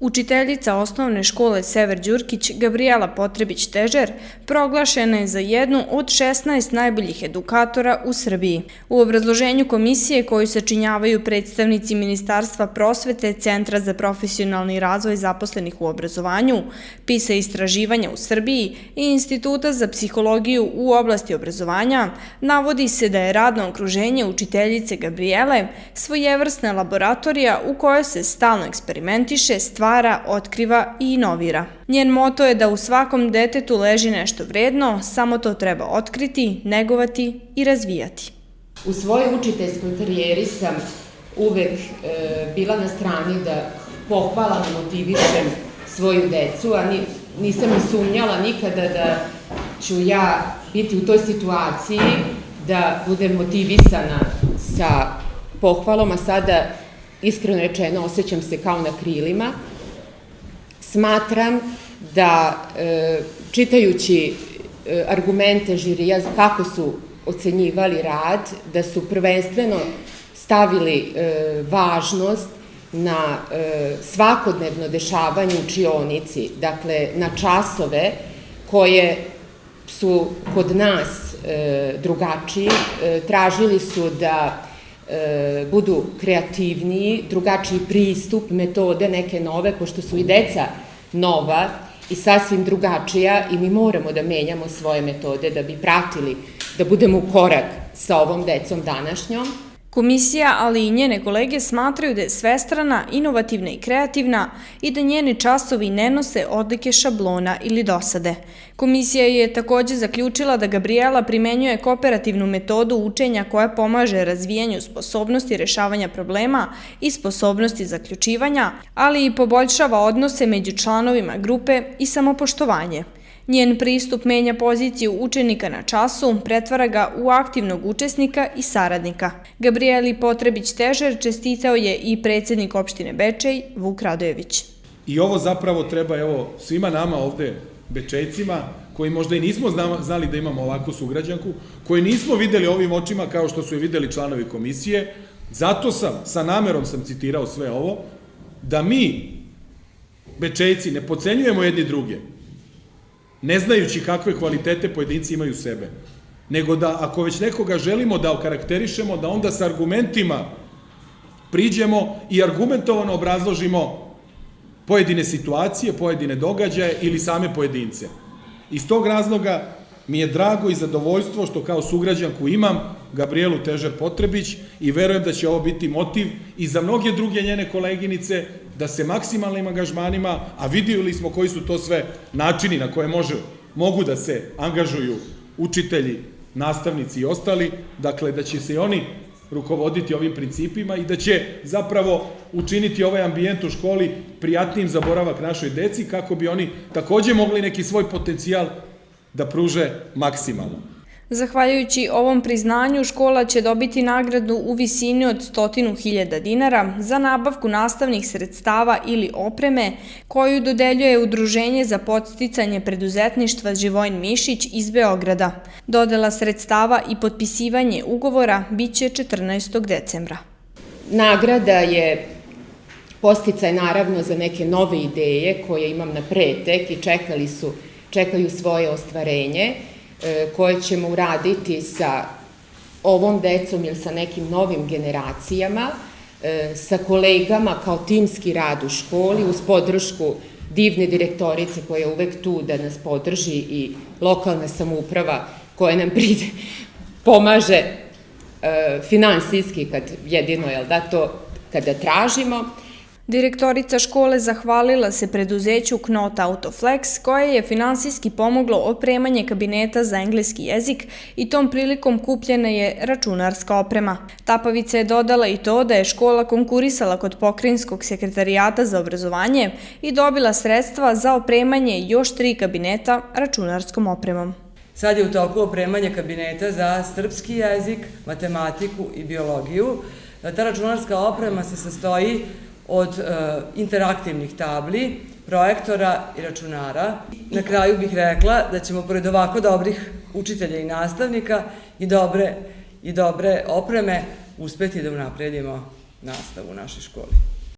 Učiteljica osnovne škole Sever Đurkić, Gabrijela Potrebić-Težer, proglašena je za jednu od 16 najboljih edukatora u Srbiji. U obrazloženju komisije koju sačinjavaju predstavnici Ministarstva prosvete, Centra za profesionalni razvoj zaposlenih u obrazovanju, PISA istraživanja u Srbiji i Instituta za psihologiju u oblasti obrazovanja, navodi se da je radno okruženje učiteljice Gabrijele svojevrsna laboratorija u kojoj se stalno eksperimentiše, stvara, otkriva i inovira. Njen moto je da u svakom detetu leži nešto vredno, samo to treba otkriti, negovati i razvijati. U svojoj učiteljskoj karijeri sam uvek bila na strani da pohvalam i motivišem svoju decu, a nisam ni sumnjala nikada da ću ja biti u toj situaciji da budem motivisana sa pohvalom, a sada, iskreno rečeno, osjećam se kao na krilima. Smatram da, čitajući argumente žirija kako su ocenjivali rad, da su prvenstveno stavili važnost na svakodnevno dešavanje u učionici, dakle na časove koje su kod nas drugačiji, tražili su da budu kreativniji, drugačiji pristup, metode neke nove, pošto su i deca nova i sasvim drugačija i mi moramo da menjamo svoje metode da bi pratili, da budemo u korak sa ovom decom današnjom. Komisija, ali i njene kolege smatraju da je svestrana, inovativna i kreativna i da njeni časovi ne nose odlike šablona ili dosade. Komisija je takođe zaključila da Gabrijela primenjuje kooperativnu metodu učenja koja pomaže razvijanju sposobnosti rešavanja problema i sposobnosti zaključivanja, ali i poboljšava odnose među članovima grupe i samopoštovanje. Njen pristup menja poziciju učenika na času, pretvara ga u aktivnog učesnika i saradnika. Gabrijeli Potrebić-Težer čestitao je i predsednik opštine Bečej, Vuk Radojević. I ovo zapravo treba svima nama ovde Bečejcima, koji možda i nismo znali da imamo ovakvu sugrađanku, koji nismo videli ovim očima kao što su je videli članovi komisije, zato sa namerom sam citirao sve ovo, da mi, Bečejci, ne podcenjujemo jedni druge, ne znajući kakve kvalitete pojedinci imaju sebe, nego da ako već nekoga želimo da okarakterišemo, da onda sa argumentima priđemo i argumentovano obrazložimo pojedine situacije, pojedine događaje ili same pojedince. Iz tog razloga mi je drago i zadovoljstvo što kao sugrađanku imam Gabrijelu Težer Potrebić i verujem da će ovo biti motiv i za mnoge druge njene koleginice da se maksimalnim angažmanima, a vidjeli smo koji su to sve načini na koje mogu da se angažuju učitelji, nastavnici i ostali, dakle da će se i oni rukovoditi ovim principima i da će zapravo učiniti ovaj ambijent u školi prijatnijim za boravak našoj deci kako bi oni takođe mogli neki svoj potencijal da pruže maksimalno. Zahvaljujući ovom priznanju, škola će dobiti nagradu u visini od 100.000 dinara za nabavku nastavnih sredstava ili opreme koju dodeljuje Udruženje za podsticanje preduzetništva Živojin Mišić iz Beograda. Dodela sredstava i potpisivanje ugovora biće 14. decembra. Nagrada je podsticaj naravno za neke nove ideje koje imam na pretek i čekaju svoje ostvarenje, koje ćemo uraditi sa ovom decom ili sa nekim novim generacijama, sa kolegama kao timski rad u školi, uz podršku divne direktorice koja je uvek tu da nas podrži i lokalna samouprava koja nam pomaže finansijski, kad jedino, to kada tražimo. Direktorica škole zahvalila se preduzeću Knot Autoflex koje je finansijski pomoglo opremanje kabineta za engleski jezik i tom prilikom kupljena je računarska oprema. Tapavica je dodala i to da je škola konkurisala kod Pokrajinskog sekretarijata za obrazovanje i dobila sredstva za opremanje još 3 kabineta računarskom opremom. Sad je u toku opremanje kabineta za srpski jezik, matematiku i biologiju. Ta računarska oprema se sastoji od interaktivnih tabli, projektora i računara. Na kraju bih rekla da ćemo pored ovako dobrih učitelja i nastavnika i dobre opreme uspeti da unapredimo nastavu u našoj školi.